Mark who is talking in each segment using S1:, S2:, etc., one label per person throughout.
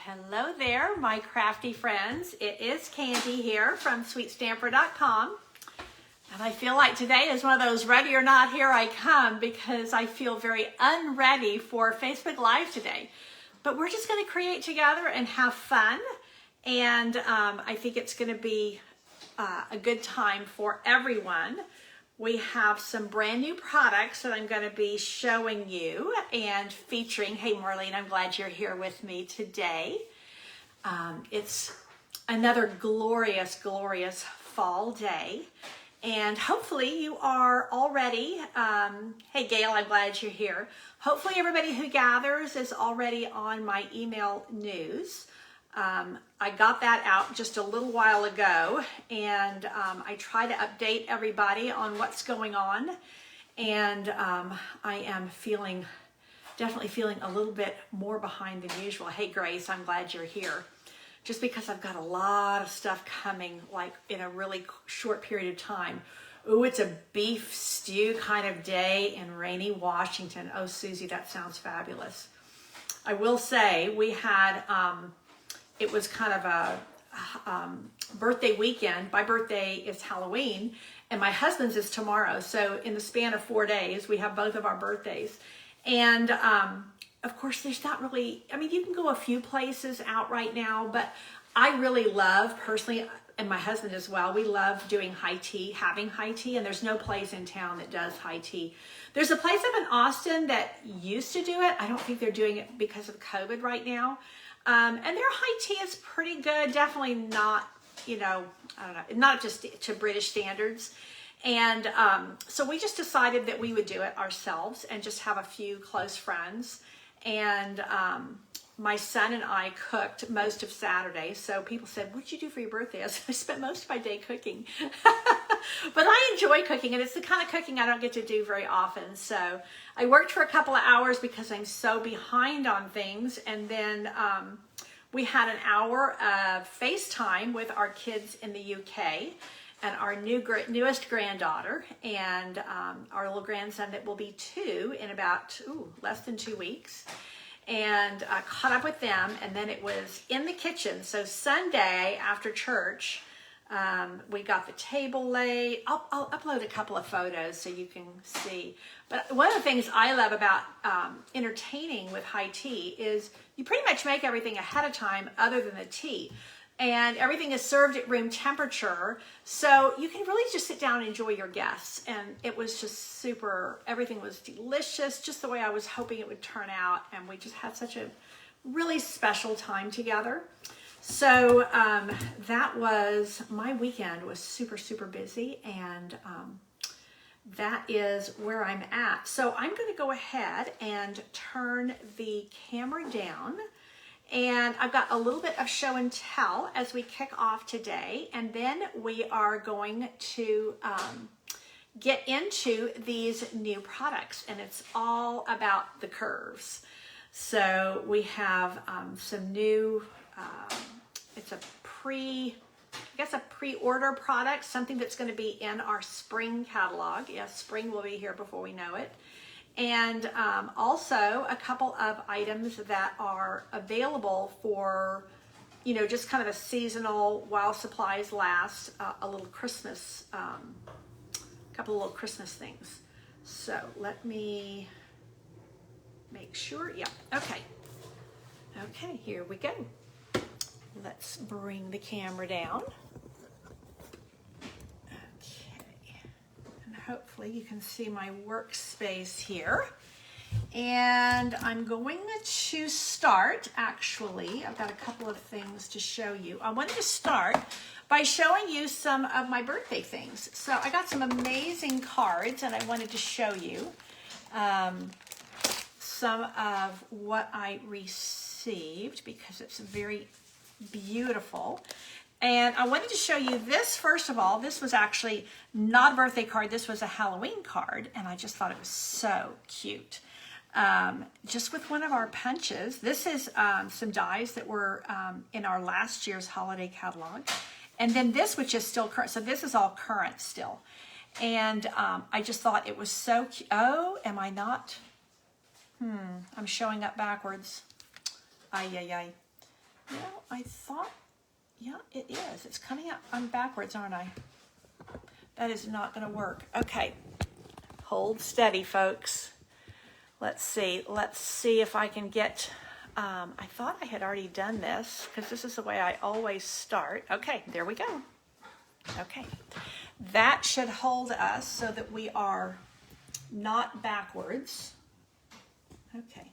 S1: Hello there, my crafty friends. It is Candy here from sweetstamper.com. And I feel like today is one of those ready or not, here I come, because I feel very unready for Facebook Live today. But we're just going to create together and have fun. And I think it's going to be a good time for everyone. We have some brand new products that I'm going to be showing you and featuring. Hey, Marlene, I'm glad you're here with me today. It's another glorious, glorious fall day. And hopefully you are already, hey, Gail, I'm glad you're here. Hopefully everybody who gathers is already on my email news. I got that out just a little while ago, and I try to update everybody on what's going on, and I am definitely feeling a little bit more behind than usual. Hey, Grace, I'm glad you're here. Just because I've got a lot of stuff coming, like in a really short period of time. Ooh, it's a beef stew kind of day in rainy Washington. Oh, Susie, that sounds fabulous. I will say we had... it was kind of a birthday weekend. My birthday is Halloween, and my husband's is tomorrow. So in the span of 4 days, we have both of our birthdays. And of course, there's not really, I mean, you can go a few places out right now, but I really love, personally, and my husband as well, we love doing high tea, having high tea, and there's no place in town that does high tea. There's a place up in Austin that used to do it. I don't think they're doing it because of COVID right now. And their high tea is pretty good. Definitely not, I don't know, not just to British standards. And so we just decided that we would do it ourselves and just have a few close friends. And my son and I cooked most of Saturday. So people said, what'd you do for your birthday? I said, I spent most of my day cooking. But I enjoy cooking, and it's the kind of cooking I don't get to do very often. So I worked for a couple of hours because I'm so behind on things. And then we had an hour of FaceTime with our kids in the UK and our newest granddaughter and our little grandson that will be 2 in about less than 2 weeks. And I caught up with them, and then it was in the kitchen. So Sunday after church, we got the table laid. I'll upload a couple of photos so you can see. But one of the things I love about entertaining with high tea is you pretty much make everything ahead of time other than the tea. And everything is served at room temperature. So you can really just sit down and enjoy your guests. And it was just super, everything was delicious, just the way I was hoping it would turn out. And we just had such a really special time together. So that was, my weekend was super, super busy, and that is where I'm at. So I'm going to go ahead and turn the camera down, and I've got a little bit of show and tell as we kick off today, and then we are going to get into these new products, and it's all about the curves. So we have some new... it's a pre-order product, something that's going to be in our spring catalog. Yes, spring will be here before we know it. And also a couple of items that are available for, just kind of a seasonal, while supplies last, a little Christmas, couple of little Christmas things. So let me make sure. Yeah, okay. Okay, here we go. Let's bring the camera down. Okay, and hopefully you can see my workspace here. And I'm going to start, actually, I've got a couple of things to show you. I wanted to start by showing you some of my birthday things. So I got some amazing cards, and I wanted to show you some of what I received because it's very beautiful. And I wanted to show you this. First of all, this was actually not a birthday card. This was a Halloween card, and I just thought it was so cute. Just with one of our punches. This is some dies that were in our last year's holiday catalog. And then this, which is still current. So this is all current still. And I just thought it was so cute. Oh, am I not? I'm showing up backwards. Ay, ay, ay. Well, I thought, yeah, it is. It's coming out. I'm backwards, aren't I? That is not going to work. Okay. Hold steady, folks. Let's see. Let's see if I can get, I thought I had already done this because this is the way I always start. Okay, there we go. Okay. That should hold us so that we are not backwards. Okay.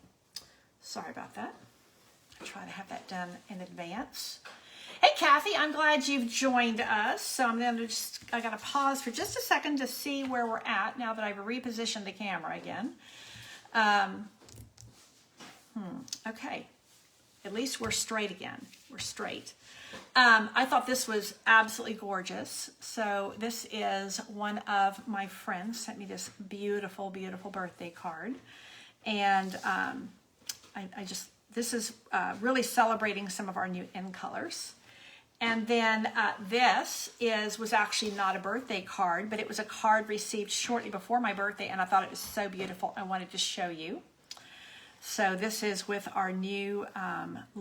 S1: Sorry about that. I'll try to have that done in advance. Hey, Kathy, I'm glad you've joined us. So I'm going to I got to pause for just a second to see where we're at now that I've repositioned the camera again. Okay. At least we're straight again. We're straight. I thought this was absolutely gorgeous. So this is one of my friends sent me this beautiful, beautiful birthday card. And this is really celebrating some of our new in colors. And then this was actually not a birthday card, but it was a card received shortly before my birthday, and I thought it was so beautiful. I wanted to show you. So this is with our new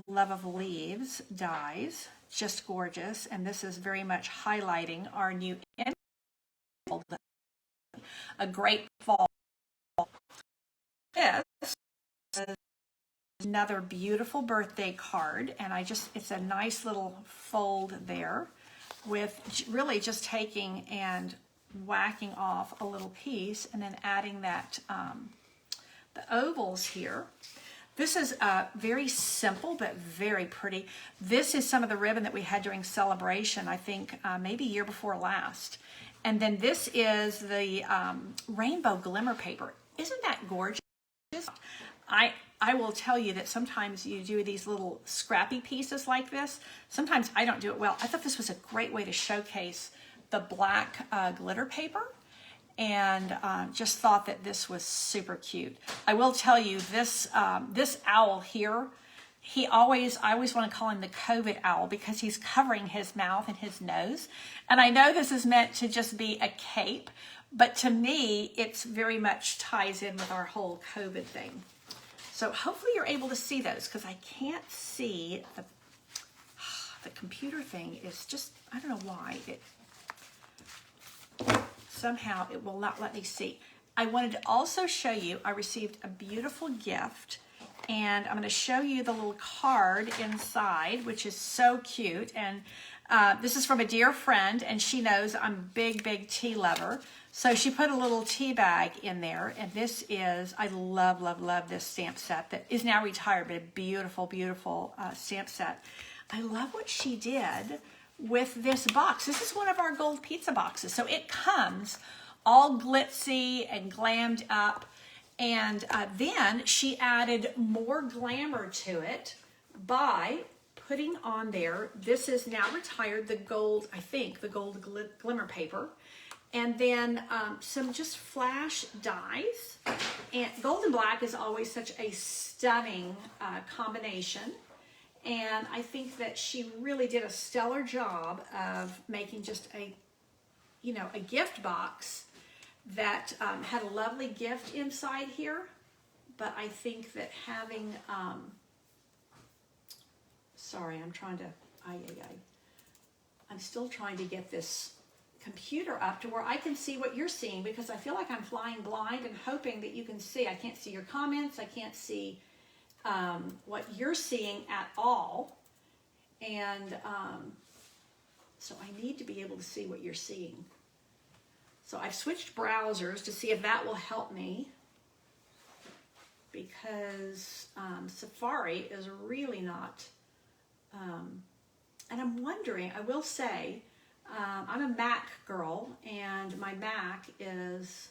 S1: Love of Leaves dies, just gorgeous. And this is very much highlighting our new a great fall. This is another beautiful birthday card, and it's a nice little fold there with really just taking and whacking off a little piece and then adding that the ovals here. This is very simple but very pretty. This is some of the ribbon that we had during celebration, I think maybe year before last. And then this is the rainbow glimmer paper. Isn't that gorgeous? I will tell you that sometimes you do these little scrappy pieces like this. Sometimes I don't do it well. I thought this was a great way to showcase the black glitter paper, and just thought that this was super cute. I will tell you this owl here, I always want to call him the COVID owl because he's covering his mouth and his nose. And I know this is meant to just be a cape, but to me, it's very much ties in with our whole COVID thing. So hopefully you're able to see those because I can't see the computer thing is just, I don't know why. Somehow it will not let me see. I wanted to also show you, I received a beautiful gift, and I'm going to show you the little card inside, which is so cute. And this is from a dear friend, and she knows I'm a big, big tea lover. So she put a little tea bag in there, and this is, I love, love, love this stamp set that is now retired, but a beautiful, beautiful stamp set. I love what she did with this box. This is one of our gold pizza boxes. So it comes all glitzy and glammed up, and then she added more glamour to it by putting on there, this is now retired, the gold, I think, the gold glimmer paper. And then some just flash dies. And gold and black is always such a stunning combination. And I think that she really did a stellar job of making just a gift box that had a lovely gift inside here. But I think that having, sorry, I'm trying to, I'm still trying to get this computer up to where I can see what you're seeing, because I feel like I'm flying blind and hoping that you can see. I can't see your comments. I can't see what you're seeing at all. And so I need to be able to see what you're seeing. So I've switched browsers to see if that will help me, because Safari is really not, and I'm wondering, I will say, I'm a Mac girl, and my Mac is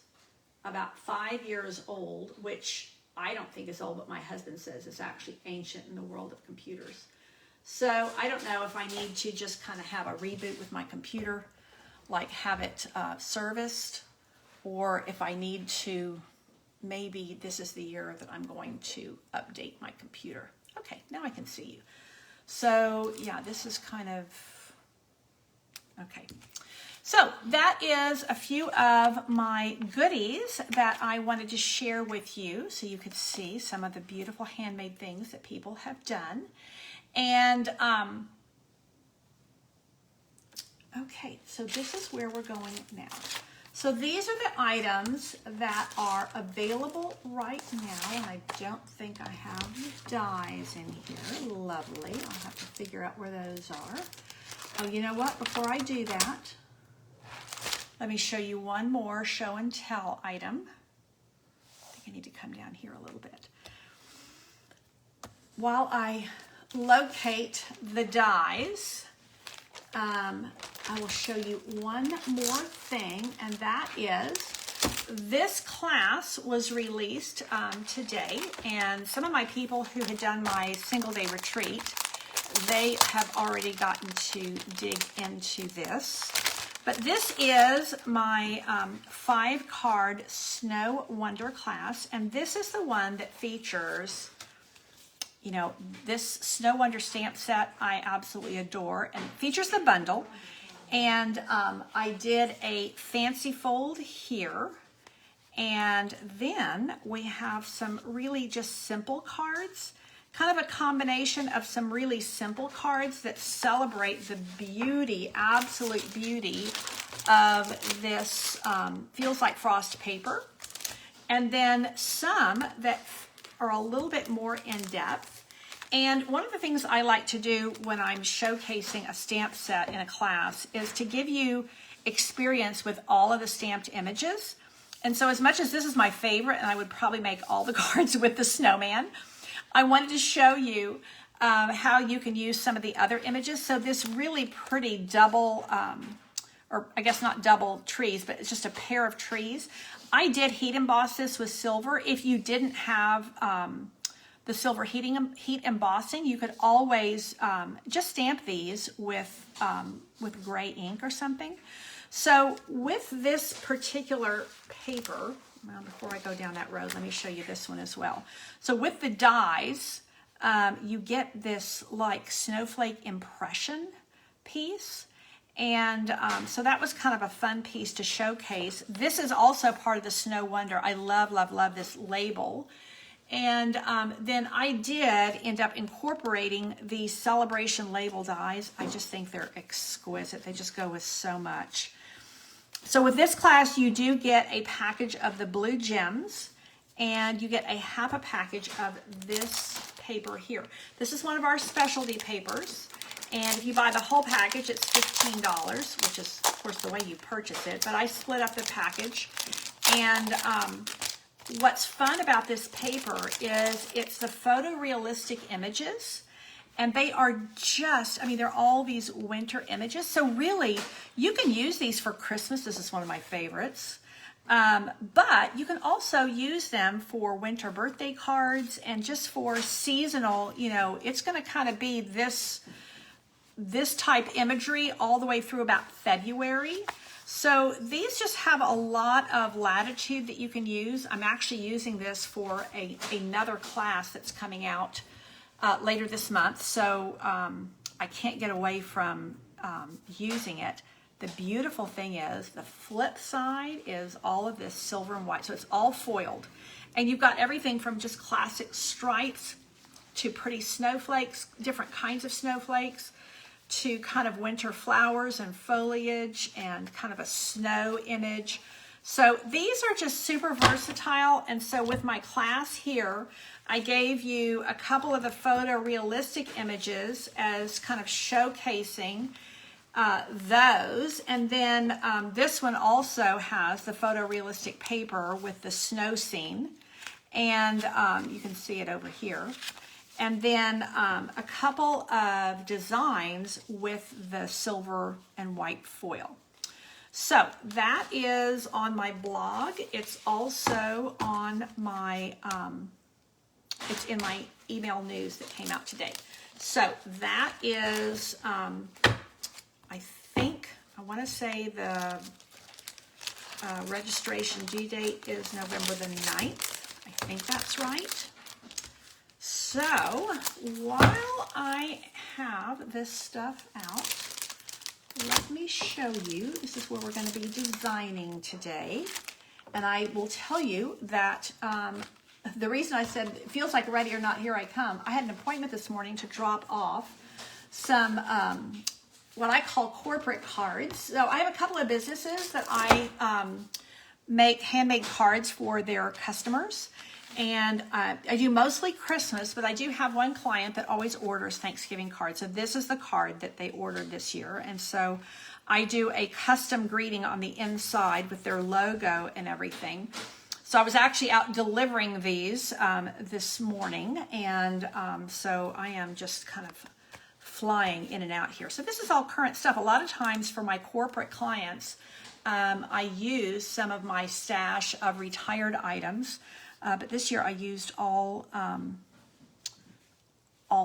S1: about 5 years old, which I don't think is old, but my husband says it's actually ancient in the world of computers. So I don't know if I need to just kind of have a reboot with my computer, like have it serviced, or if I need to, maybe this is the year that I'm going to update my computer. Okay, now I can see you. So yeah, this is kind of, okay. So that is a few of my goodies that I wanted to share with you so you could see some of the beautiful handmade things that people have done. And okay, so this is where we're going now. So these are the items that are available right now, and I don't think I have the dies in here. Lovely. I'll have to figure out where those are. Oh, you know what? Before I do that, let me show you one more show and tell item. I think I need to come down here a little bit. While I locate the dies, I will show you one more thing, and that is this class was released today, and some of my people who had done my single-day retreat, they have already gotten to dig into this. But this is my 5-card Snow Wonder class, and this is the one that features, you know, this Snow Wonder stamp set I absolutely adore, and it features the bundle. And I did a fancy fold here, and then we have some really just simple cards, kind of a combination of some really simple cards that celebrate the beauty, absolute beauty of this feels like frost paper, and then some that are a little bit more in depth. And one of the things I like to do when I'm showcasing a stamp set in a class is to give you experience with all of the stamped images. And so as much as this is my favorite, and I would probably make all the cards with the snowman, I wanted to show you how you can use some of the other images. So this really pretty double, or I guess not double trees, but it's just a pair of trees. I did heat emboss this with silver. If you didn't have the silver heat embossing, you could always just stamp these with gray ink or something. So with this particular paper, well, before I go down that road, let me show you this one as well. So with the dies, you get this like snowflake impression piece. And so that was kind of a fun piece to showcase. This is also part of the Snow Wonder. I love, love, love this label. And then I did end up incorporating the celebration label dies. I just think they're exquisite. They just go with so much. So with this class, you do get a package of the blue gems, and you get a half a package of this paper here. This is one of our specialty papers, and if you buy the whole package, it's $15, which is, of course, the way you purchase it. But I split up the package, and what's fun about this paper is it's the photorealistic images, and they are just, I mean, they're all these winter images. So really, you can use these for Christmas. This is one of my favorites. But you can also use them for winter birthday cards and just for seasonal, you know, it's going to kind of be this type imagery all the way through about February. So these just have a lot of latitude that you can use. I'm actually using this for another class that's coming out later this month. So I can't get away from using it. The beautiful thing is the flip side is all of this silver and white. So it's all foiled. And you've got everything from just classic stripes to pretty snowflakes, different kinds of snowflakes, to kind of winter flowers and foliage and kind of a snow image. So these are just super versatile. And so with my class here, I gave you a couple of the photorealistic images as kind of showcasing those. And then this one also has the photorealistic paper with the snow scene. And you can see it over here. And then a couple of designs with the silver and white foil. So that is on my blog. It's also on my, it's in my email news that came out today. So that is, I think, I want to say the registration due date is November the 9th. I think that's right. So while I have this stuff out, let me show you. This is where we're going to be designing today. And I will tell you that the reason I said it feels like ready or not, here I come. I had an appointment this morning to drop off some what I call corporate cards. So I have a couple of businesses that I make handmade cards for their customers. And I do mostly Christmas, but I do have one client that always orders Thanksgiving cards. So this is the card that they ordered this year. And so I do a custom greeting on the inside with their logo and everything. So I was actually out delivering these this morning. And so I am just kind of flying in and out here. So this is all current stuff. A lot of times for my corporate clients, I use some of my stash of retired items. But this year I used all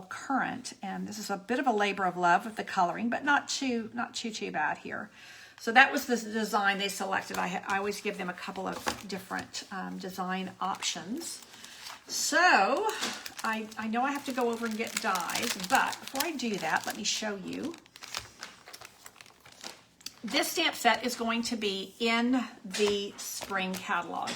S1: current, and this is a bit of a labor of love with the coloring, but not too bad here. So that was the design they selected. I always give them a couple of different design options. So I know I have to go over and get dies, but before I do that, let me show you. This stamp set is going to be in the spring catalog.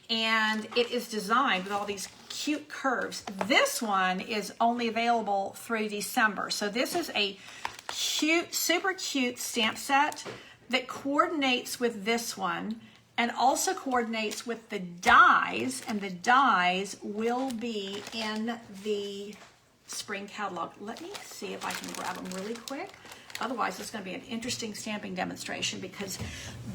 S1: And it is designed with all these cute curves. This one is only available through December. So this is a cute, super cute stamp set that coordinates with this one and also coordinates with the dies, and the dies will be in the spring catalog. Let me see if I can grab them really quick. Otherwise, it's going to be an interesting stamping demonstration because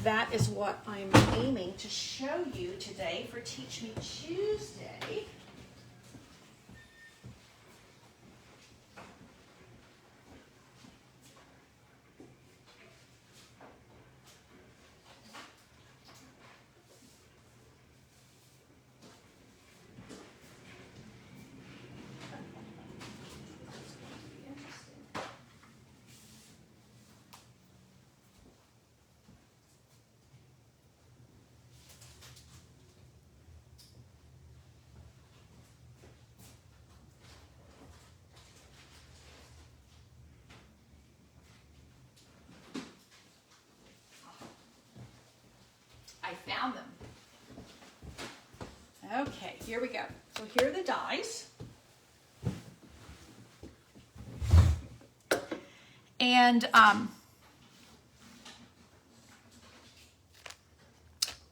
S1: that is what I'm aiming to show you today for Teach Me Tuesday. I found them. Okay, here we go. So here are the dies. And let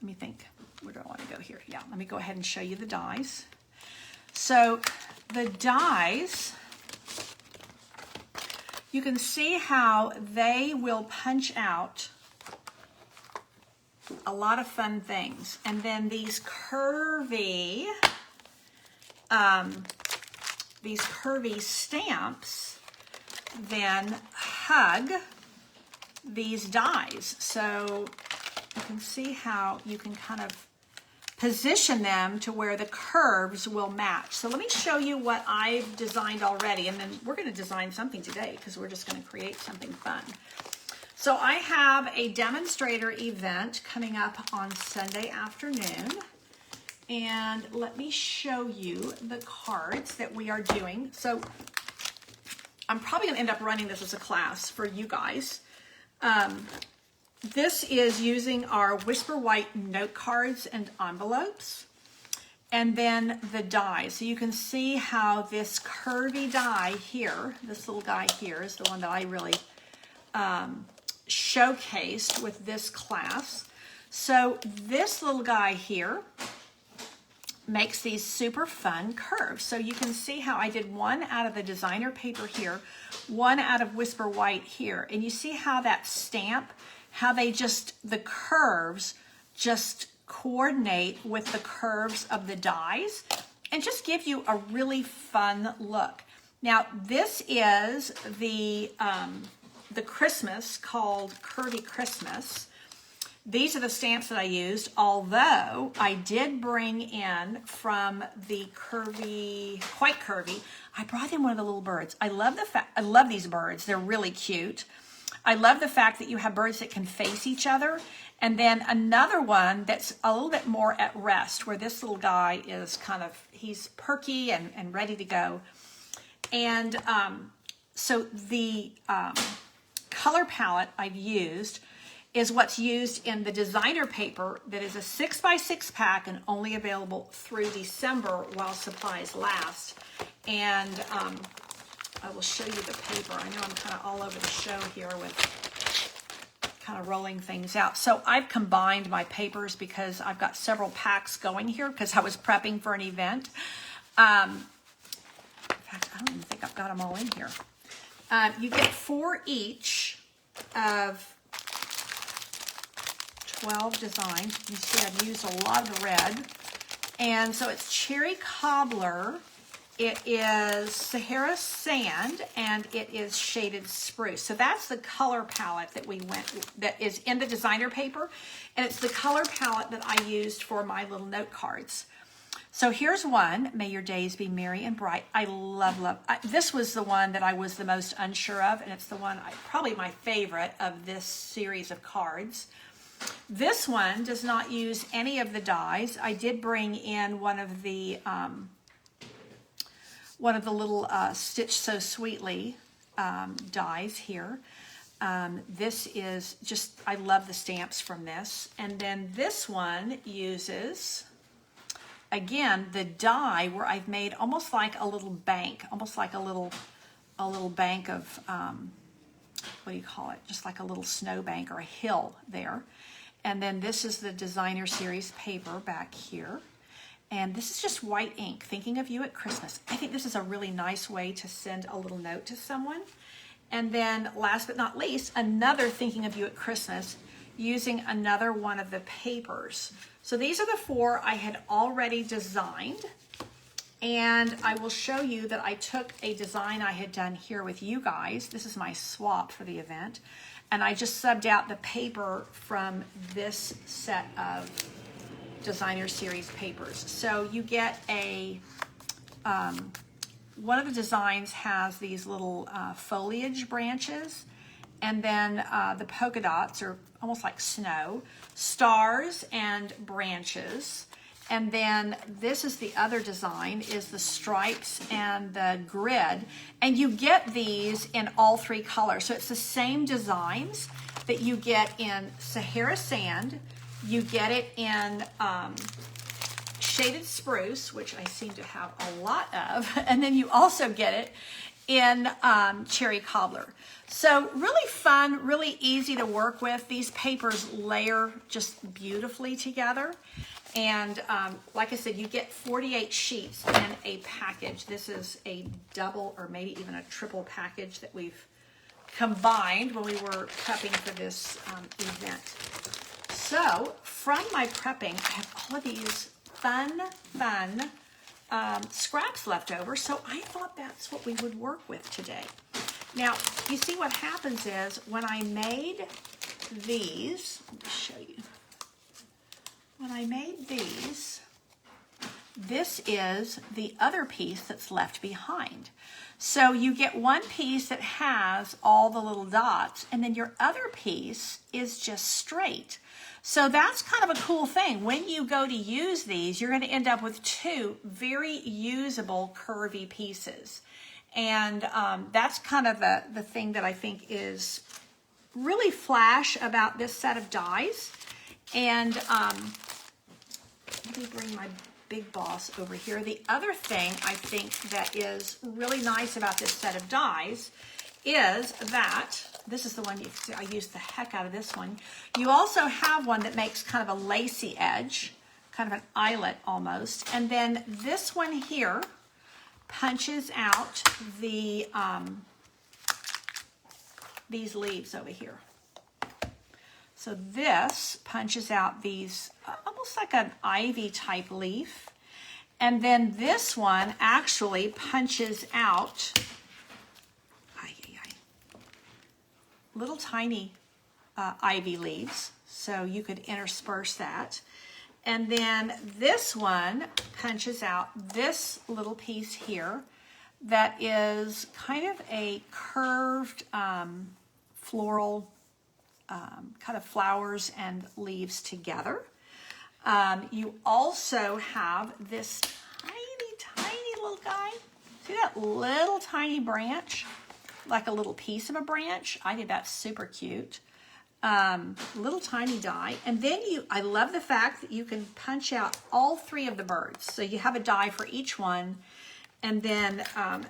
S1: me think. Where do I want to go here? Yeah, let me go ahead and show you the dies. So the dies, you can see how they will punch out a lot of fun things. And then these curvy stamps then hug these dies. So you can see how you can kind of position them to where the curves will match. So let me show you what I've designed already, and then we're going to design something today because we're just going to create something fun. So I have a demonstrator event coming up on Sunday afternoon, and let me show you the cards that we are doing. So I'm probably going to end up running this as a class for you guys. This is using our Whisper White note cards and envelopes, and then the dies. So you can see how this curvy die here, this little guy here, is the one that I really showcased with this class. So this little guy here makes these super fun curves. So you can see how I did one out of the designer paper here, one out of Whisper White here, and you see how that stamp, how they just, the curves just coordinate with the curves of the dies and just give you a really fun look. Now this is the Christmas called Curvy Christmas. These are the stamps that I used, although I did bring in from the Curvy, Quite Curvy, I brought in one of the little birds. I love these birds. They're really cute. I love the fact that you have birds that can face each other, and then another one that's a little bit more at rest, where this little guy is kind of, he's perky and ready to go. And so the color palette I've used is what's used in the designer paper that is a 6x6 pack and only available through December while supplies last. And I will show you the paper. I know I'm kind of all over the show here with kind of rolling things out. So I've combined my papers because I've got several packs going here because I was prepping for an event. In fact, I don't even think I've got them all in here. You get 4 each of 12 designs. You see I've used a lot of the red. And so it's cherry cobbler, it is Sahara sand, and it is shaded spruce. So that's the color palette that is in the designer paper. And it's the color palette that I used for my little note cards. So here's one, May Your Days Be Merry and Bright. I love. This was the one that I was the most unsure of, and it's the one, probably my favorite of this series of cards. This one does not use any of the dies. I did bring in one of the little Stitch So Sweetly dies here. This is just, I love the stamps from this. And then this one uses, again, the die where I've made almost like a little bank, almost like a little bank of, what do you call it? Just like a little snow bank or a hill there. And then this is the designer series paper back here. And this is just white ink, Thinking of You at Christmas. I think this is a really nice way to send a little note to someone. And then last but not least, another Thinking of You at Christmas using another one of the papers. So these are the 4 I had already designed. And I will show you that I took a design I had done here with you guys. This is my swap for the event. And I just subbed out the paper from this set of designer series papers. So you get a, one of the designs has these little foliage branches, and then the polka dots are almost like snow, stars and branches. And then this is the other design, is the stripes and the grid. And you get these in all 3 colors. So it's the same designs that you get in Sahara Sand. You get it in shaded spruce, which I seem to have a lot of. And then you also get it in cherry cobbler. So really fun, really easy to work with. These papers layer just beautifully together. And like I said, you get 48 sheets in a package. This is a double or maybe even a triple package that we've combined when we were prepping for this event. So from my prepping, I have all of these fun scraps left over. So I thought that's what we would work with today. Now, you see what happens is when I made these, let me show you. When I made these, this is the other piece that's left behind. So you get one piece that has all the little dots, and then your other piece is just straight. So that's kind of a cool thing. When you go to use these, you're going to end up with 2 very usable curvy pieces. And that's kind of the thing that I think is really flash about this set of dies. And let me bring my big boss over here. The other thing I think that is really nice about this set of dies is that, this is the one, I used the heck out of this one. You also have one that makes kind of a lacy edge, kind of an eyelet almost. And then this one here punches out the these leaves over here. So this punches out these, almost like an ivy type leaf. And then this one actually punches out little tiny ivy leaves. So you could intersperse that. And then this one punches out this little piece here that is kind of a curved floral kind of flowers and leaves together. You also have this tiny little guy. See that little tiny branch? like a little piece of a branch. I think that's super cute. Little tiny die. And then I love the fact that you can punch out all 3 of the birds. So you have a die for each one. And then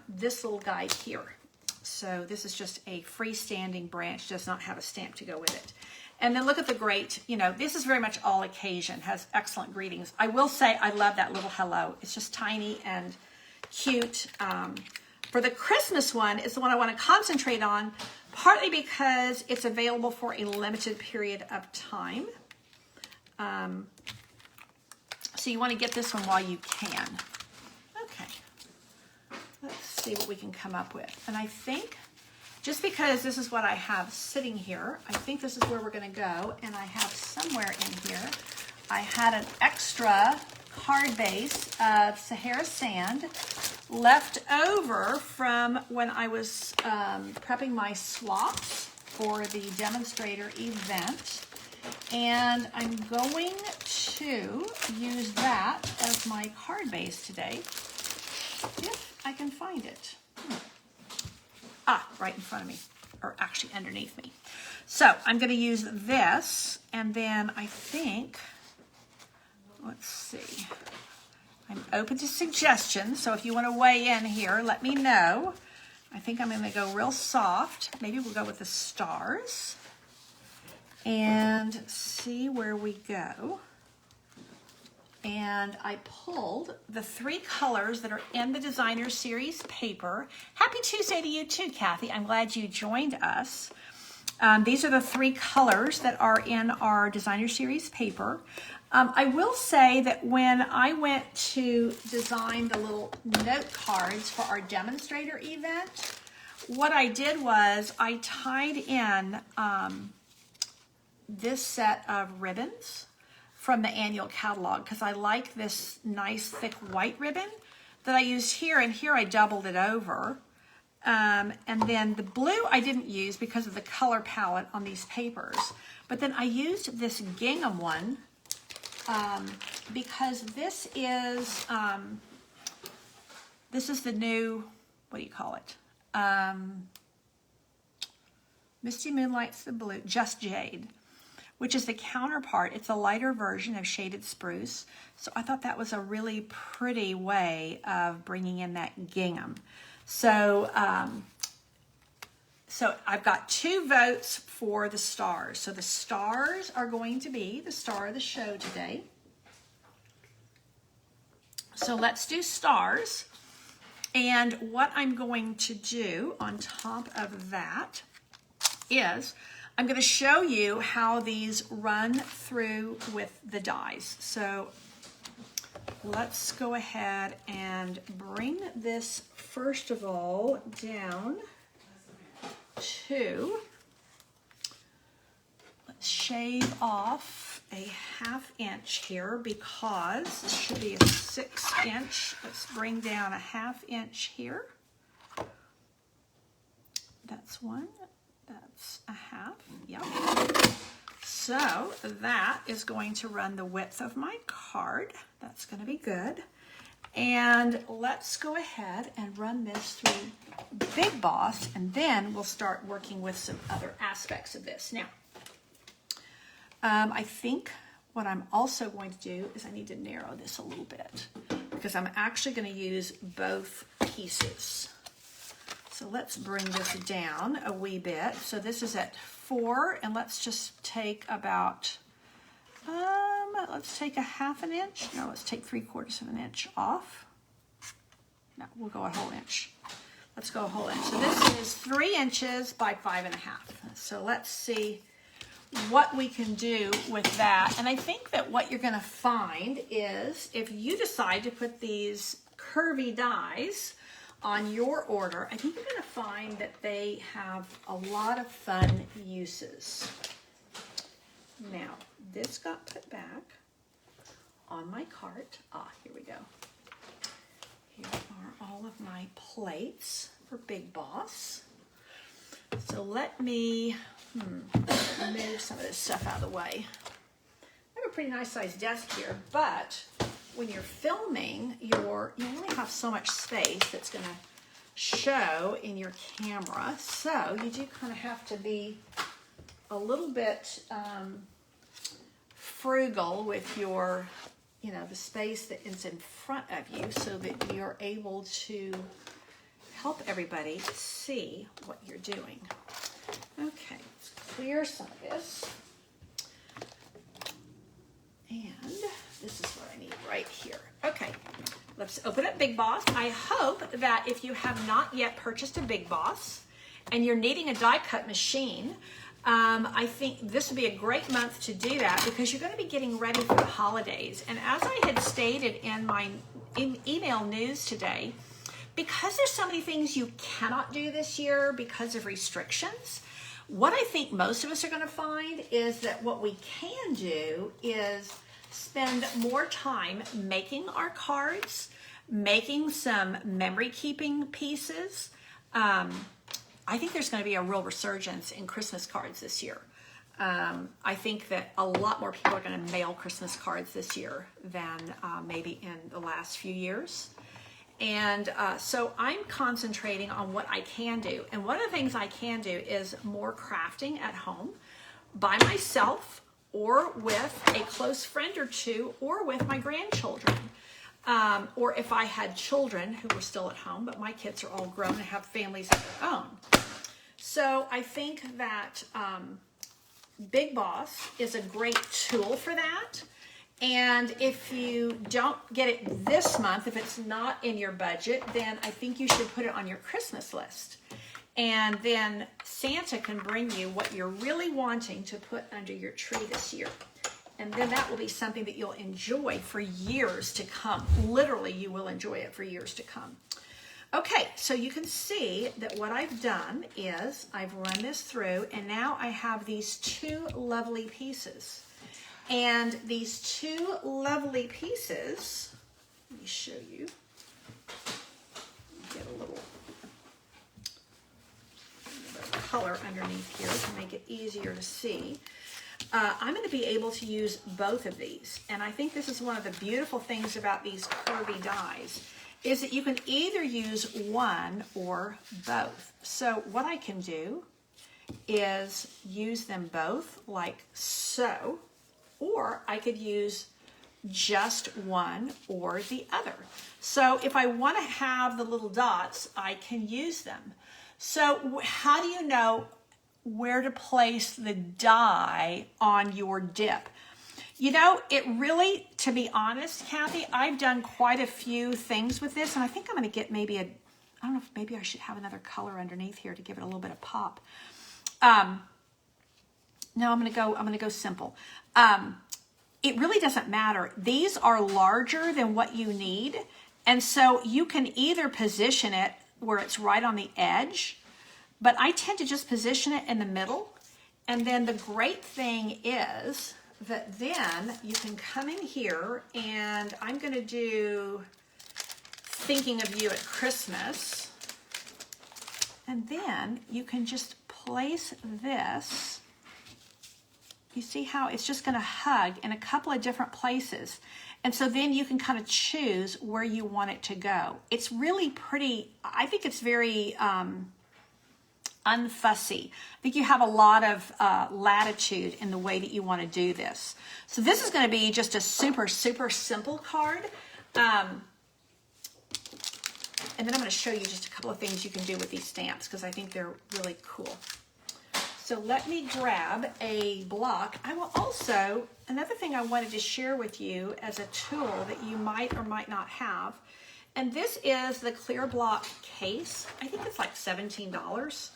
S1: this little guy here. So this is just a freestanding branch, does not have a stamp to go with it. And then look at the great, you know, this is very much all occasion, has excellent greetings. I will say I love that little hello. It's just tiny and cute. For the Christmas one is the one I want to concentrate on, partly because it's available for a limited period of time. So you want to get this one while you can. Okay, let's see what we can come up with. And I think, just because this is what I have sitting here, I think this is where we're going to go. And I have somewhere in here, I had an extra card base of Sahara sand left over from when I was prepping my swaps for the demonstrator event. And I'm going to use that as my card base today, if I can find it. Right in front of me, or actually underneath me. So I'm going to use this, and then I think, let's see, I'm open to suggestions, so if you want to weigh in here, let me know. I think I'm going to go real soft. Maybe we'll go with the stars and see where we go. And I pulled the 3 colors that are in the Designer Series paper. Happy Tuesday to you too, Kathy. I'm glad you joined us. These are the 3 colors that are in our Designer Series paper. I will say that when I went to design the little note cards for our demonstrator event, what I did was I tied in this set of ribbons from the annual catalog, because I like this nice thick white ribbon that I used here, and here I doubled it over. And then the blue I didn't use because of the color palette on these papers. But then I used this gingham one because this is the new, what do you call it? Misty Moonlight's the blue, Just Jade, which is the counterpart. It's a lighter version of Shaded Spruce. So I thought that was a really pretty way of bringing in that gingham. So, so I've got 2 votes for the stars. So the stars are going to be the star of the show today. So let's do stars. And what I'm going to do on top of that is I'm going to show you how these run through with the dies. So let's go ahead and bring this first of all down to, let's shave off a 1/2 inch here because this should be a 6 inch. Let's bring down a 1/2 inch here. That's 1. That's a 1/2, yep. So that is going to run the width of my card. That's going to be good. And let's go ahead and run this through Big Boss, and then we'll start working with some other aspects of this. Now, I think what I'm also going to do is I need to narrow this a little bit because I'm actually going to use both pieces. So let's bring this down a wee bit. So this is at 4, and let's just take about, let's take a 1/2 inch. No, let's take 3/4 of an inch off. No, we'll go a whole inch. Let's go a whole inch. So this is 3 inches by 5 1/2. So let's see what we can do with that. And I think that what you're going to find is if you decide to put these curvy dies on your order, I think you're going to find that they have a lot of fun uses. Now, this got put back on my cart. Here we go. Here are all of my plates for Big Boss. So let me move some of this stuff out of the way. I have a pretty nice sized desk here, but when you're filming, you only have so much space that's going to show in your camera. So you do kind of have to be a little bit frugal with your, the space that is in front of you so that you're able to help everybody see what you're doing. Okay, let's clear some of this. And this is what I need right here. Okay, let's open up Big Boss. I hope that if you have not yet purchased a Big Boss and you're needing a die cut machine, I think this would be a great month to do that because you're going to be getting ready for the holidays. And as I had stated in my email news today, because there's so many things you cannot do this year because of restrictions, what I think most of us are going to find is that what we can do is spend more time making our cards, making some memory keeping pieces. I think there's going to be a real resurgence in Christmas cards this year. I think that a lot more people are going to mail Christmas cards this year than maybe in the last few years. And so I'm concentrating on what I can do. And one of the things I can do is more crafting at home by myself or with a close friend or two or with my grandchildren. Or if I had children who were still at home, but my kids are all grown and have families of their own. So I think that Big Boss is a great tool for that. And if you don't get it this month, if it's not in your budget, then I think you should put it on your Christmas list. And then Santa can bring you what you're really wanting to put under your tree this year. And then that will be something that you'll enjoy for years to come. Literally, you will enjoy it for years to come. Okay, so you can see that what I've done is I've run this through, and now I have these two lovely pieces. And these two lovely pieces, let me show you. Get a little color underneath here to make it easier to see. I'm going to be able to use both of these. And I think this is one of the beautiful things about these curvy dies, is that you can either use one or both. So what I can do is use them both like so. Or I could use just one or the other. So if I want to have the little dots, I can use them. So how do you know where to place the die on your dip? It really, to be honest, Kathy, I've done quite a few things with this, and I think I'm going to get maybe I don't know if maybe I should have another color underneath here to give it a little bit of pop. No, I'm going to go simple. It really doesn't matter. These are larger than what you need. And so you can either position it where it's right on the edge, but I tend to just position it in the middle. And then the great thing is that then you can come in here, and I'm going to do Thinking of You at Christmas. And then you can just place this. You see how it's just going to hug in a couple of different places. And so then you can kind of choose where you want it to go. It's really pretty. I think it's very unfussy. I think you have a lot of latitude in the way that you want to do this. So this is going to be just a super, super simple card. And then I'm going to show you just a couple of things you can do with these stamps because I think they're really cool. So let me grab a block. I will also, another thing I wanted to share with you as a tool that you might or might not have, and this is the clear block case. I think it's like $17.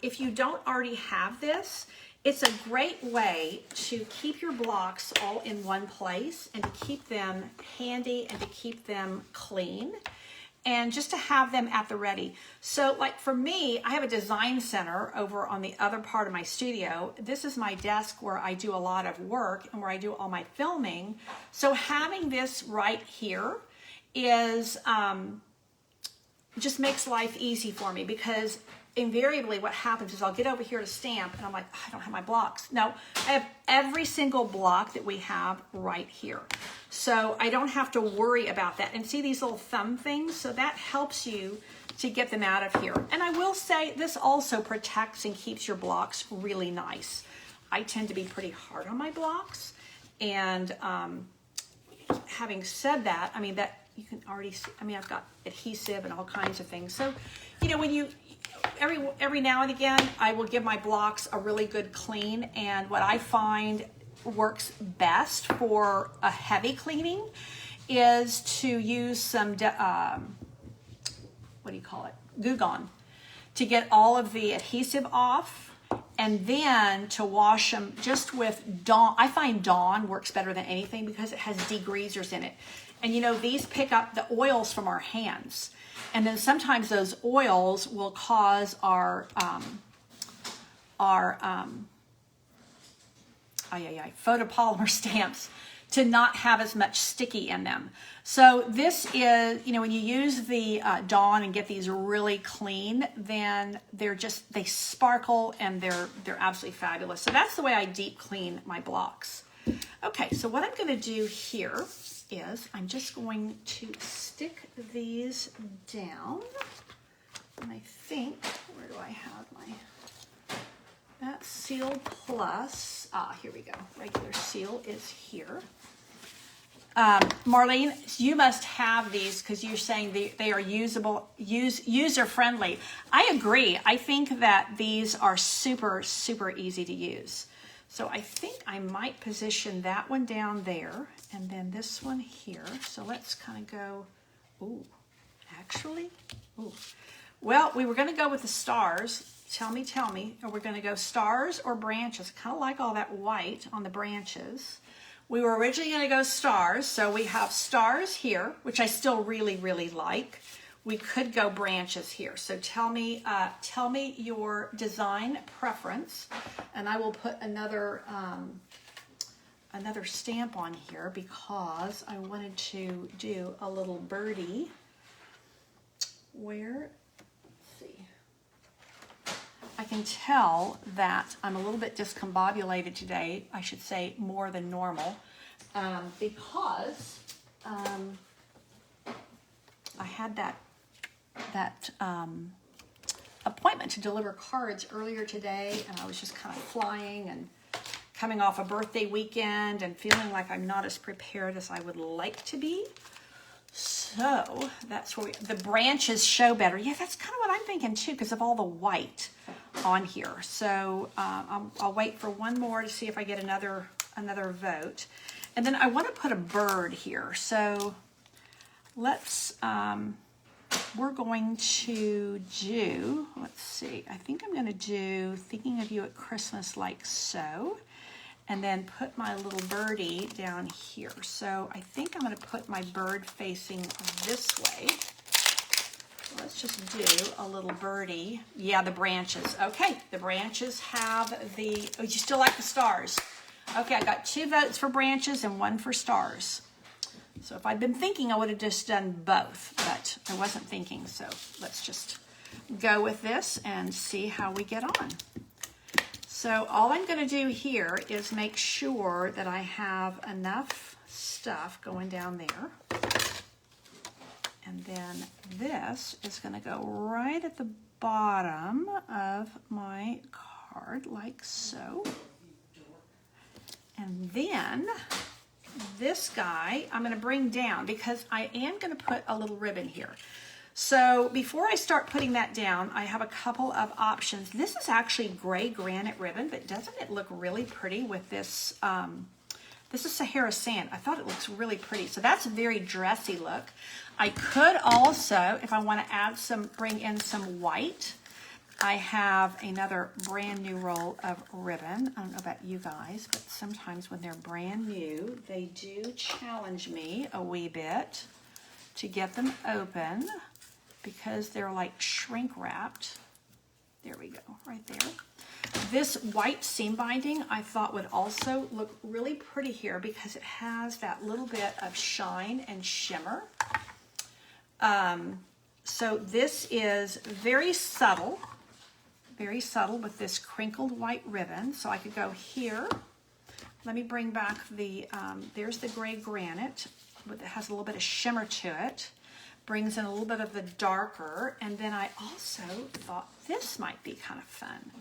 S1: If you don't already have this, it's a great way to keep your blocks all in one place and to keep them handy and to keep them clean. And just to have them at the ready. So like for me, I have a design center over on the other part of my studio. This is my desk where I do a lot of work and where I do all my filming. So having this right here is just makes life easy for me, because invariably what happens is I'll get over here to stamp and I'm like, oh, I don't have my blocks. No, I have every single block that we have right here. So I don't have to worry about that. And see these little thumb things? So that helps you to get them out of here. And I will say this also protects and keeps your blocks really nice. I tend to be pretty hard on my blocks, and having said that, I mean, that you can already see, I mean, I've got adhesive and all kinds of things. So, you know, when you, every now and again, I will give my blocks a really good clean, and what I find works best for a heavy cleaning is to use some, what do you call it? Goo Gone, to get all of the adhesive off, and then to wash them just with Dawn. I find Dawn works better than anything because it has degreasers in it. And you know, these pick up the oils from our hands. And then sometimes those oils will cause our photopolymer stamps to not have as much sticky in them. So this is, you know, when you use the Dawn and get these really clean, then they sparkle, and they're absolutely fabulous. So that's the way I deep clean my blocks. Okay, so what I'm gonna do here is I'm just going to stick these down. And I think, where do I have that Seal Plus? Here we go. Regular seal is here. Marlene, you must have these because you're saying they are user-friendly. I agree. I think that these are super, super easy to use. So I think I might position that one down there, and then this one here. So let's kind of go, ooh, actually, ooh. Well, we were going to go with the stars. Tell me, are we going to go stars or branches? Kind of like all that white on the branches. We were originally going to go stars, so we have stars here, which I still really, really like. We could go branches here. So tell me your design preference, and I will put another stamp on here because I wanted to do a little birdie. Let's see. I can tell that I'm a little bit discombobulated today. I should say more than normal, because I had that appointment to deliver cards earlier today, and I was just kind of flying and coming off a birthday weekend and feeling like I'm not as prepared as I would like to be. So that's where the branches show better. Yeah, that's kind of what I'm thinking too, because of all the white on here. So I'll wait for one more to see if I get another vote. And then I want to put a bird here. So let's, we're going to do, let's see, I think I'm going to do Thinking of You at Christmas like so, and then put my little birdie down here. So I think I'm going to put my bird facing this way. Let's just do a little birdie. Yeah, the branches. Okay, the branches have the, oh, you still like the stars? Okay, I got 2 votes for branches and 1 for stars. So if I'd been thinking, I would have just done both, but I wasn't thinking. So let's just go with this and see how we get on. So all I'm going to do here is make sure that I have enough stuff going down there. And then this is going to go right at the bottom of my card, like so. And then this guy I'm going to bring down because I am going to put a little ribbon here. So before I start putting that down, I have a couple of options. This is actually gray granite ribbon, but doesn't it look really pretty with this? This is Sahara Sand. I thought it looks really pretty. So that's a very dressy look. I could also, if I want to add bring in some white, I have another brand new roll of ribbon. I don't know about you guys, but sometimes when they're brand new, they do challenge me a wee bit to get them open because they're like shrink wrapped. There we go, right there. This white seam binding I thought would also look really pretty here because it has that little bit of shine and shimmer. So this is very subtle with this crinkled white ribbon. So I could go here. Let me bring back the, there's the gray granite, but it has a little bit of shimmer to it. brings in a little bit of the darker. And then I also thought this might be kind of fun.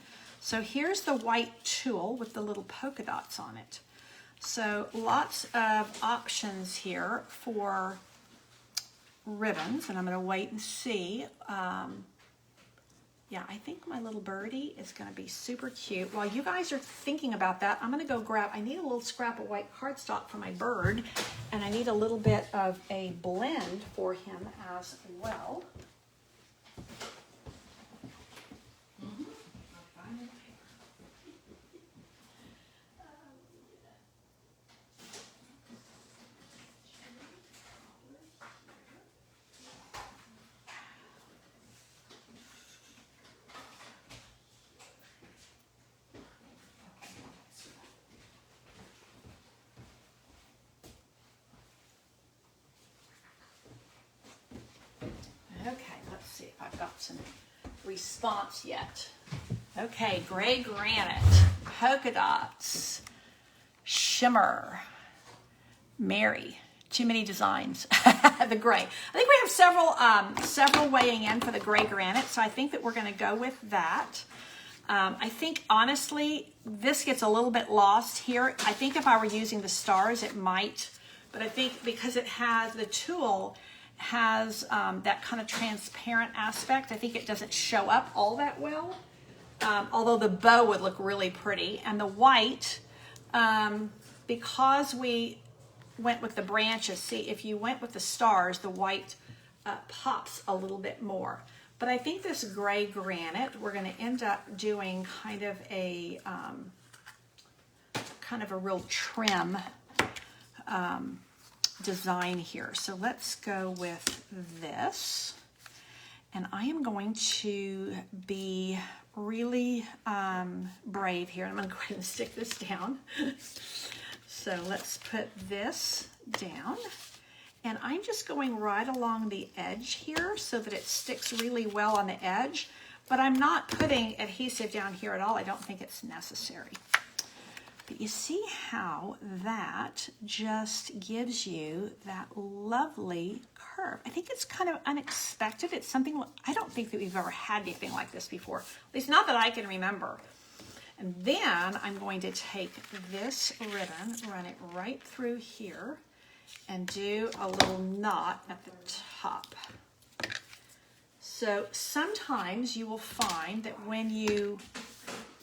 S1: So here's the white tulle with the little polka dots on it. So lots of options here for ribbons, and I'm going to wait and see. Yeah, I think my little birdie is going to be super cute. While you guys are thinking about that, I'm going to go grab, I need a little scrap of white cardstock for my bird, and I need a little bit of a blend for him as well. Okay, let's see if I've got some response yet. Okay, gray granite, polka dots, shimmer, Mary. Too many designs. The gray. I think we have several weighing in for the gray granite, so I think that we're going to go with that. I think honestly, this gets a little bit lost here. I think if I were using the stars, it might, but I think because it has the tulle has that kind of transparent aspect, I think it doesn't show up all that well. Although the bow would look really pretty, and the white, because we went with the branches, see, if you went with the stars, the white pops a little bit more. But I think this gray granite, we're going to end up doing kind of a real trim design here. So let's go with this. And I am going to be really brave here. I'm going to go ahead and stick this down. So let's put this down. And I'm just going right along the edge here so that it sticks really well on the edge. But I'm not putting adhesive down here at all. I don't think it's necessary. But you see how that just gives you that lovely curve. I think it's kind of unexpected. It's something, I don't think that we've ever had anything like this before. At least not that I can remember. And then I'm going to take this ribbon, run it right through here, and do a little knot at the top. So sometimes you will find that when you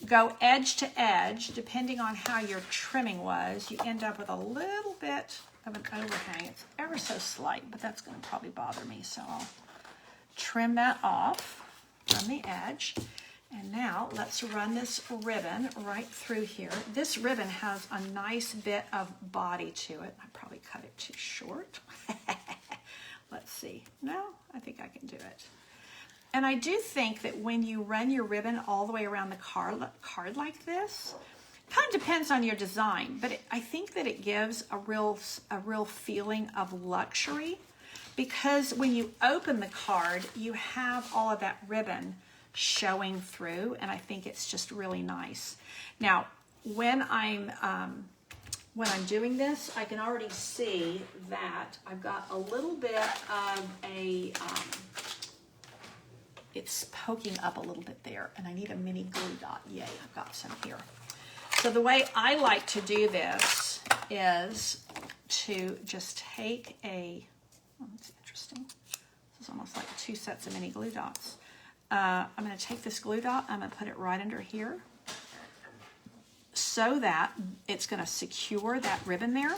S1: go edge to edge, depending on how your trimming was, you end up with a little bit of an overhang. It's ever so slight, but that's going to probably bother me, so I'll trim that off from the edge. And now let's run this ribbon right through here. This ribbon has a nice bit of body to it. I probably cut it too short. Let's see. No, I think I can do it. And I do think that when you run your ribbon all the way around the card like this, it kind of depends on your design, but I think that it gives a real feeling of luxury, because when you open the card, you have all of that ribbon showing through, and I think it's just really nice. Now, when I'm doing this, I can already see that I've got a little bit of a it's poking up a little bit there, and I need a mini glue dot. Yay, I've got some here. So the way I like to do this is to just take a, oh, that's interesting. This is almost like 2 sets of mini glue dots. I'm going to take this glue dot, I'm going to put it right under here so that it's going to secure that ribbon there,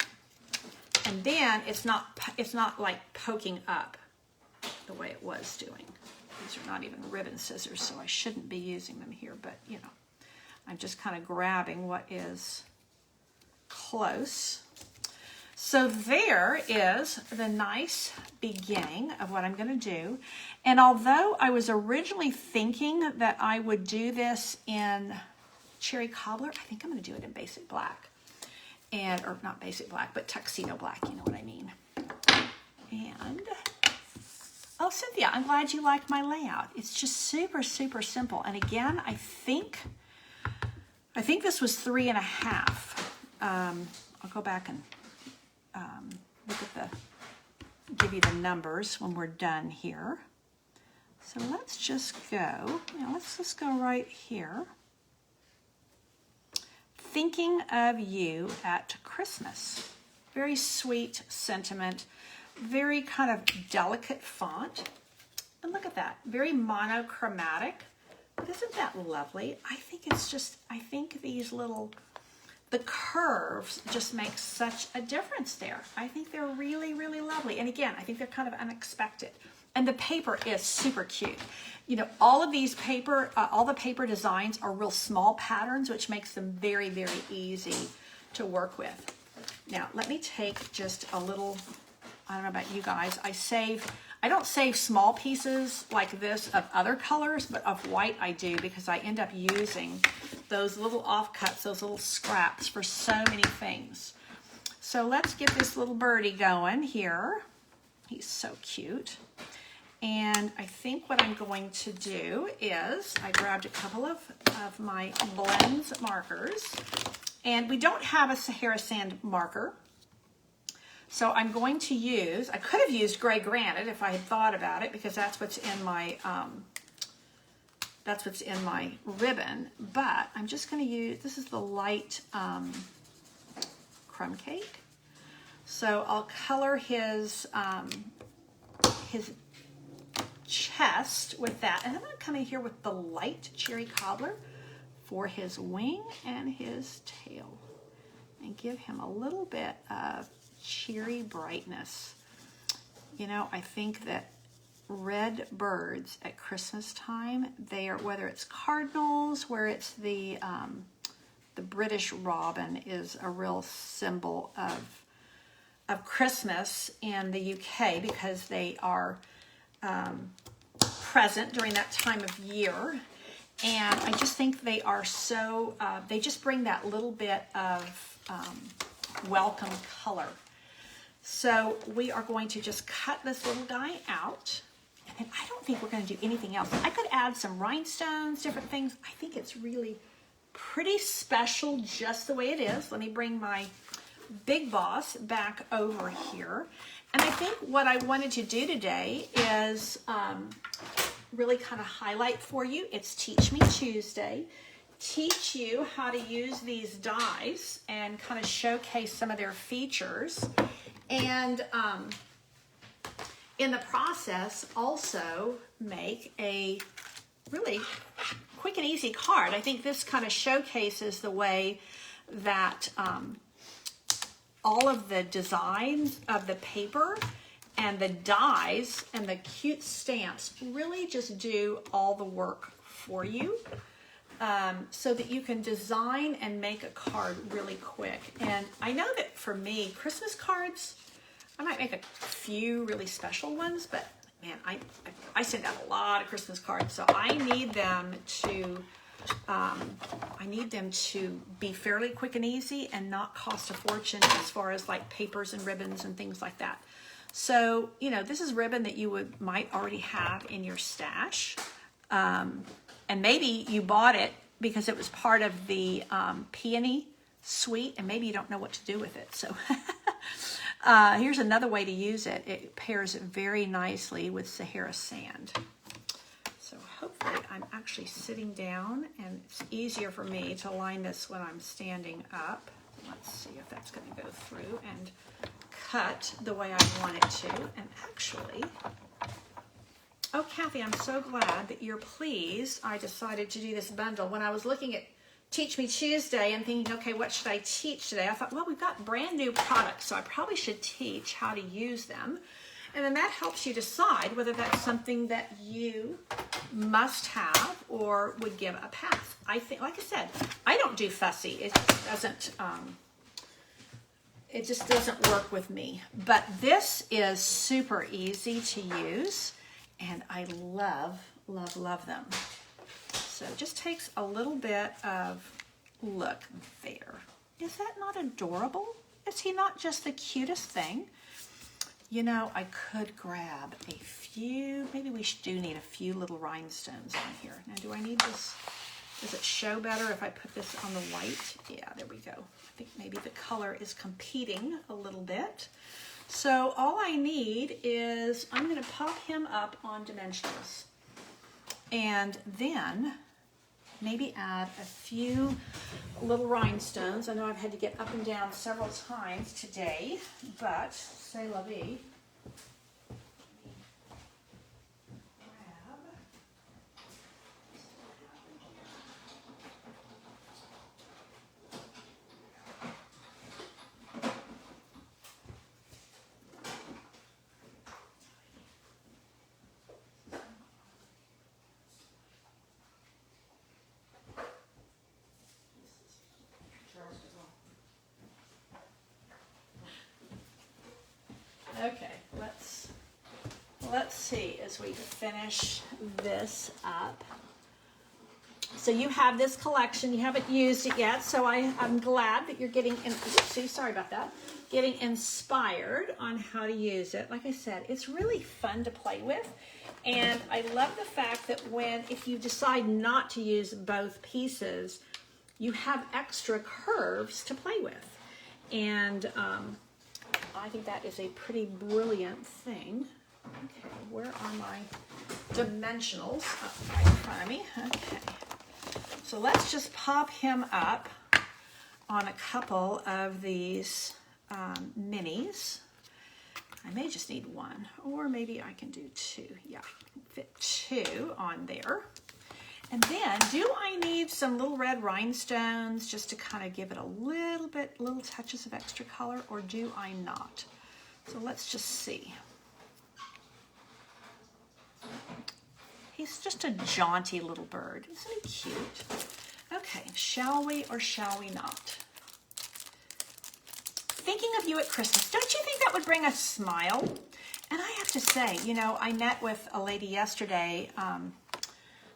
S1: and then it's not like poking up the way it was doing. These are not even ribbon scissors, so I shouldn't be using them here, but you know, I'm just kind of grabbing what is close. So there is the nice beginning of what I'm going to do. And although I was originally thinking that I would do this in cherry cobbler, I think I'm going to do it in basic black. Or not basic black, but tuxedo black, you know what I mean. And, oh, Cynthia, I'm glad you like my layout. It's just super, super simple. And again, I think this was 3.5. I'll go back and look at the, give you the numbers when we're done here. So let's just go, let's just go right here. Thinking of you at Christmas. Very sweet sentiment, very kind of delicate font. And look at that, very monochromatic. But isn't that lovely? I think these the curves just make such a difference there. I think they're really, really lovely. And again, I think they're kind of unexpected. And the paper is super cute. All of these all the paper designs are real small patterns, which makes them very, very easy to work with. Now, let me take just a little, I don't know about you guys, I don't save small pieces like this of other colors, but of white I do, because I end up using those little offcuts, those little scraps for so many things. So let's get this little birdie going here. He's so cute. And I think what I'm going to do is, I grabbed a couple of my blends markers, and we don't have a Sahara Sand marker. So I'm going to use, I could have used gray granite if I had thought about it, because that's what's in my ribbon, but I'm just going to use, this is the light crumb cake. So I'll color his chest with that, and I'm going to come in here with the light cherry cobbler for his wing and his tail, and give him a little bit of cheery brightness. I think that red birds at Christmas time, they are, whether it's cardinals, where it's the British robin is a real symbol of Christmas in the UK, because they are present during that time of year. And I just think they are so, they just bring that little bit of welcome color. So we are going to just cut this little guy out. And then I don't think we're going to do anything else. I could add some rhinestones, different things. I think it's really pretty special just the way it is. Let me bring my Big Boss back over here. And I think what I wanted to do today is really kind of highlight for you. It's Teach Me Tuesday. Teach you how to use these dies and kind of showcase some of their features. And in the process, also make a really quick and easy card. I think this kind of showcases the way that all of the designs of the paper and the dies and the cute stamps really just do all the work for you, so that you can design and make a card really quick. And I know that for me, Christmas cards, I might make a few really special ones, but man, I send out a lot of Christmas cards, so I need them to be fairly quick and easy and not cost a fortune as far as like papers and ribbons and things like that. So, this is ribbon that you might already have in your stash. And maybe you bought it because it was part of the peony suite, and maybe you don't know what to do with it. So here's another way to use it. It pairs very nicely with Sahara Sand. So hopefully I'm actually sitting down, and it's easier for me to line this when I'm standing up. Let's see if that's going to go through and cut the way I want it to. And actually, oh, Kathy, I'm so glad that you're pleased I decided to do this bundle. When I was looking at Teach Me Tuesday and thinking, okay, what should I teach today? I thought, well, we've got brand new products, so I probably should teach how to use them. And then that helps you decide whether that's something that you must have or would give a pass. I think, like I said, I don't do fussy. It just doesn't work with me. But this is super easy to use, and I love, love, love them. So it just takes a little bit of, look there. Is that not adorable? Is he not just the cutest thing? I could grab a few, maybe we do need a few little rhinestones on here. Now, do I need this? Does it show better if I put this on the white? Yeah, there we go. I think maybe the color is competing a little bit. So all I need is, I'm going to pop him up on dimensionals. And then maybe add a few little rhinestones. I know I've had to get up and down several times today, but c'est la vie. Okay, let's see as we finish this up. So you have this collection, you haven't used it yet, so I'm glad that you're getting, sorry about that, getting inspired on how to use it. Like I said, it's really fun to play with, and I love the fact that if you decide not to use both pieces, you have extra curves to play with. And I think that is a pretty brilliant thing. Okay, where are my dimensionals? Oh, right in front of me. Okay. So let's just pop him up on a couple of these minis. I may just need one, or maybe I can do two. Yeah, I can fit two on there. And then, do I need some little red rhinestones just to kind of give it a little touches of extra color, or do I not? So let's just see. He's just a jaunty little bird. Isn't he cute? Okay, shall we or shall we not? Thinking of you at Christmas, don't you think that would bring a smile? And I have to say, you know, I met with a lady yesterday.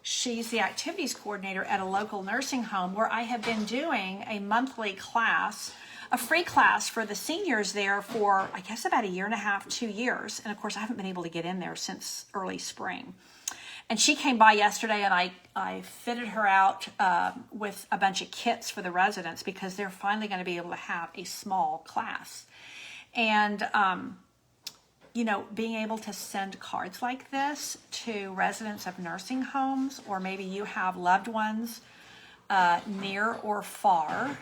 S1: She's the activities coordinator at a local nursing home where I have been doing a monthly class, a free class for the seniors there for, I guess, about 1.5 years, 2 years. And of course, I haven't been able to get in there since early spring. And she came by yesterday, and I fitted her out with a bunch of kits for the residents because they're finally going to be able to have a small class. And you know, being able to send cards like this to residents of nursing homes, or maybe you have loved ones near or far,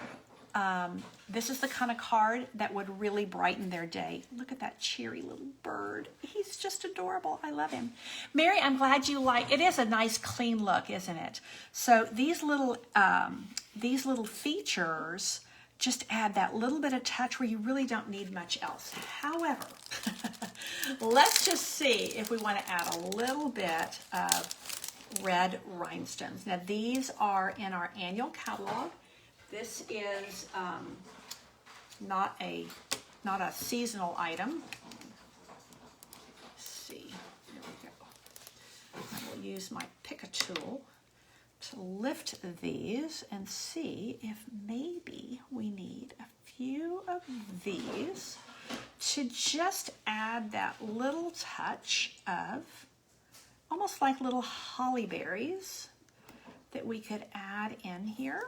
S1: this is the kind of card that would really brighten their day. Look at that cheery little bird. He's just adorable. I love him. Mary, I'm glad you like it. Is a nice clean look, isn't it? So these little features just add that little bit of touch where you really don't need much else. However, let's just see if we want to add a little bit of red rhinestones. Now these are in our annual catalog. This is not a seasonal item. Let's see, here we go. I will use my pick a tool to lift these and see if maybe we need a few of these to just add that little touch of almost like little holly berries that we could add in here.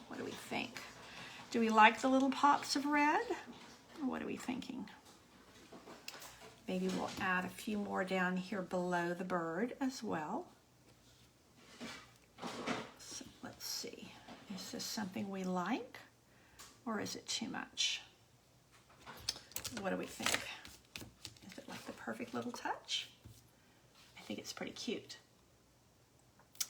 S1: What do we think? Do we like the little pops of red? Or what are we thinking? Maybe we'll add a few more down here below the bird as well. So let's see. Is this something we like, or is it too much? What do we think? Is it like the perfect little touch? I think it's pretty cute.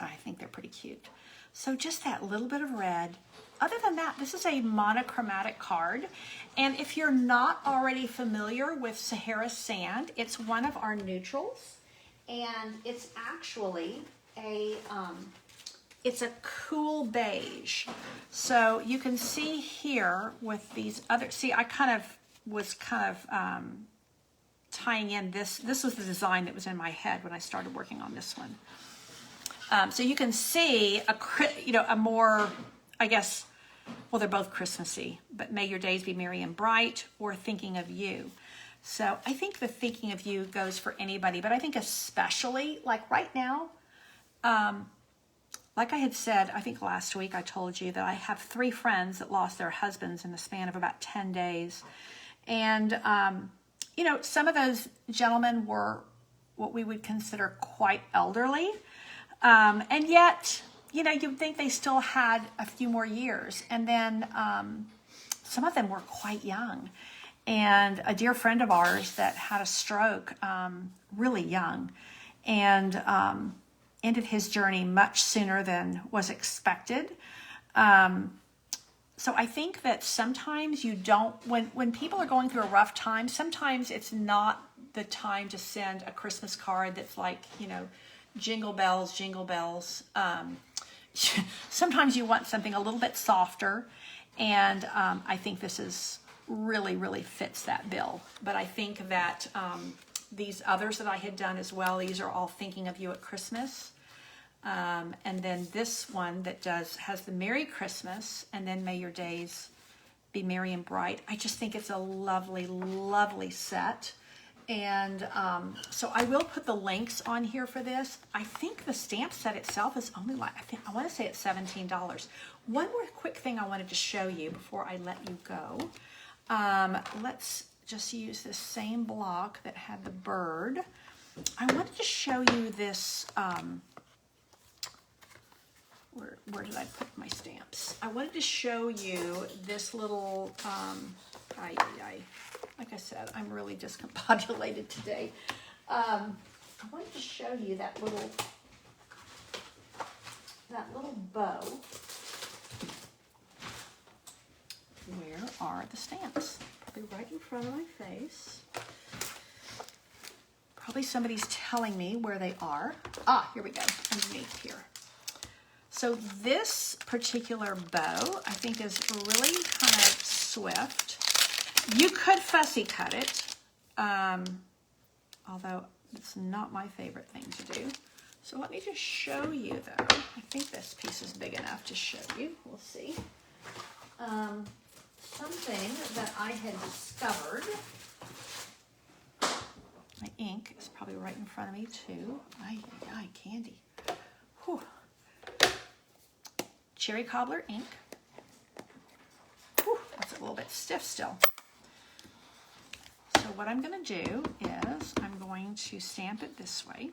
S1: I think they're pretty cute. So just that little bit of red. Other than that, this is a monochromatic card. And if you're not already familiar with Sahara Sand, it's one of our neutrals. And it's actually it's a cool beige. So you can see here with these other, see, I was tying in this was the design that was in my head when I started working on this one. So you can see a more, I guess, well, they're both Christmassy, but May Your Days Be Merry and Bright, or Thinking of You. So I think the Thinking of You goes for anybody, but I think especially, like right now, like I had said, I think last week I told you that I have 3 friends that lost their husbands in the span of about 10 days. And you know, some of those gentlemen were what we would consider quite elderly. And yet, you know, you'd think they still had a few more years. And then some of them were quite young. And a dear friend of ours that had a stroke really young and ended his journey much sooner than was expected. So I think that sometimes you don't, when people are going through a rough time, sometimes it's not the time to send a Christmas card that's like, you know, jingle bells, jingle bells. Sometimes you want something a little bit softer. And I think this is really fits that bill. But I think that these others that I had done as well, these are all thinking of you at Christmas. And then this one that has the Merry Christmas and then May your days be merry and bright. I just think it's a lovely set. And so I will put the links on here for this. I think the stamp set itself is only like, I want to say it's $17. One more quick thing I wanted to show you before I let you go. Let's just use this same block that had the bird. I wanted to show you this, where did I put my stamps? I wanted to show you this little, like I said, I'm really discombobulated today. I wanted to show you that little bow. Where are the stamps? Probably right in front of my face. Probably somebody's telling me where they are. Ah, here we go, underneath here. So this particular bow, I think, is really kind of swift. You could fussy cut it, although it's not my favorite thing to do. So let me just show you, though. I think this piece is big enough to show you. We'll see. Something that I had discovered. My ink is probably right in front of me, too. Candy. Whew. Cherry Cobbler ink. Whew, that's a little bit stiff still. So what I'm going to do is I'm going to stamp it this way.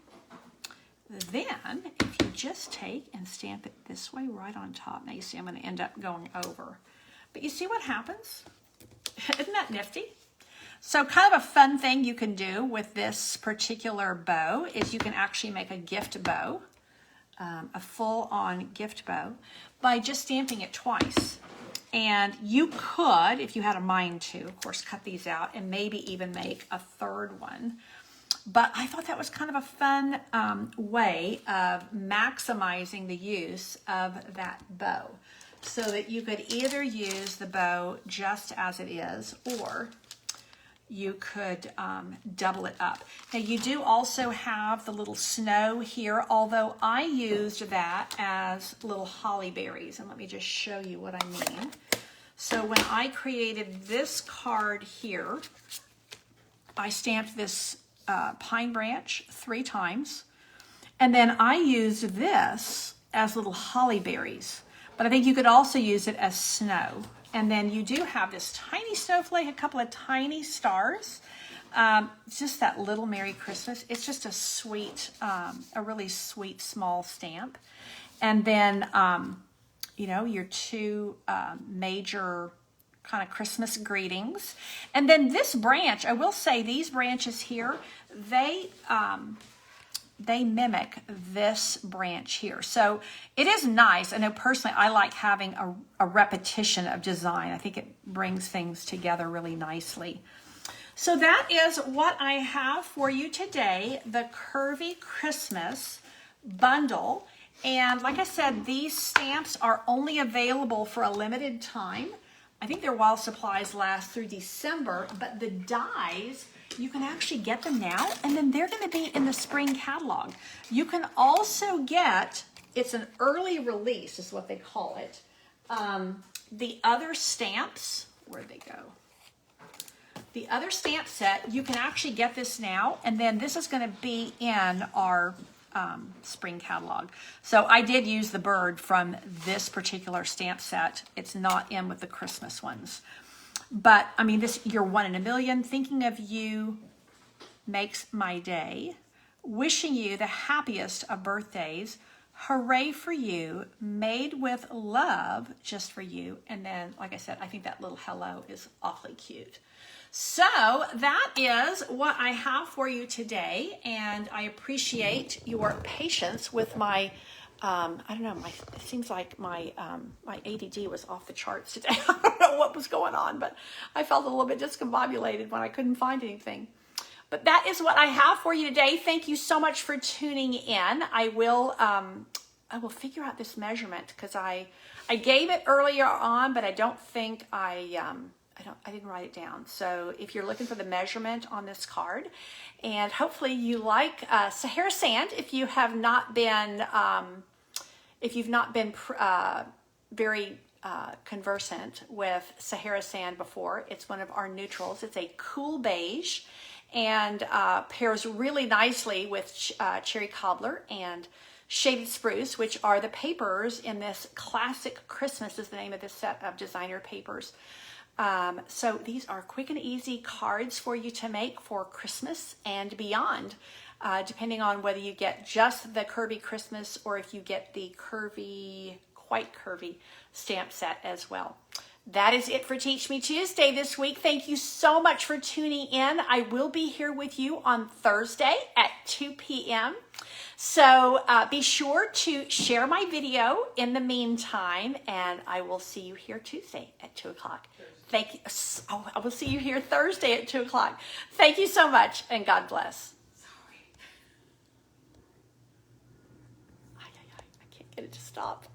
S1: Then, if you just take and stamp it this way right on top, now you see I'm going to end up going over. But you see what happens? Isn't that nifty? So kind of a fun thing you can do with this particular bow is you can actually make a gift bow, a full-on gift bow, by just stamping it twice. And you could, if you had a mind to, of course, cut these out and maybe even make a third one. But I thought that was kind of a fun way of maximizing the use of that bow, so that you could either use the bow just as it is, or you could double it up. Now you do also have the little snow here, although I used that as little holly berries. And let me just show you what I mean. So when I created this card here, I stamped this pine branch 3 times. And then I used this as little holly berries. But I think you could also use it as snow. And then you do have this tiny snowflake, a couple of tiny stars. Just that little Merry Christmas. It's just a sweet, a really sweet small stamp. And then, you know, your 2 major kind of Christmas greetings. And then this branch, I will say these branches here, they mimic this branch here. So it is nice. I know personally I like having a repetition of design. I think it brings things together really nicely. So that is what I have for you today, the Curvy Christmas bundle. And like I said, these stamps are only available for a limited time. I think they're while supplies last through December, but the dies, you can actually get them now, and then they're going to be in the spring catalog. You can also get, it's an early release is what they call it, the other stamps. Where'd they go? The other stamp set, you can actually get this now, and then this is going to be in our spring catalog. So I did use the bird from this particular stamp set. It's not in with the Christmas ones. But I mean, you're one in a million. Thinking of you makes my day. Wishing you the happiest of birthdays. Hooray for you. Made with love, just for you. And then, like I said, I think that little hello is awfully cute. So that is what I have for you today, and I appreciate your patience with my, I don't know, it seems like my ADD was off the charts today. I don't know what was going on, but I felt a little bit discombobulated when I couldn't find anything. But that is what I have for you today. Thank you so much for tuning in. I will figure out this measurement because I gave it earlier on, but I don't think I didn't write it down. So if you're looking for the measurement on this card, and hopefully you like Sahara sand, if you've not been very conversant with Sahara sand before, it's one of our neutrals. It's a cool beige and pairs really nicely with cherry cobbler and shaded spruce, which are the papers in this Classic Christmas is the name of this set of designer papers. So these are quick and easy cards for you to make for Christmas and beyond, depending on whether you get just the Curvy Christmas or if you get the Quite Curvy stamp set as well. That is it for Teach Me Tuesday this week. Thank you so much for tuning in. I will be here with you on Thursday at 2 p.m. So be sure to share my video in the meantime, and I will see you here Tuesday at 2 o'clock. Thank you. Oh, I will see you here Thursday at 2 o'clock. Thank you so much, and God bless. Sorry. I can't get it to stop.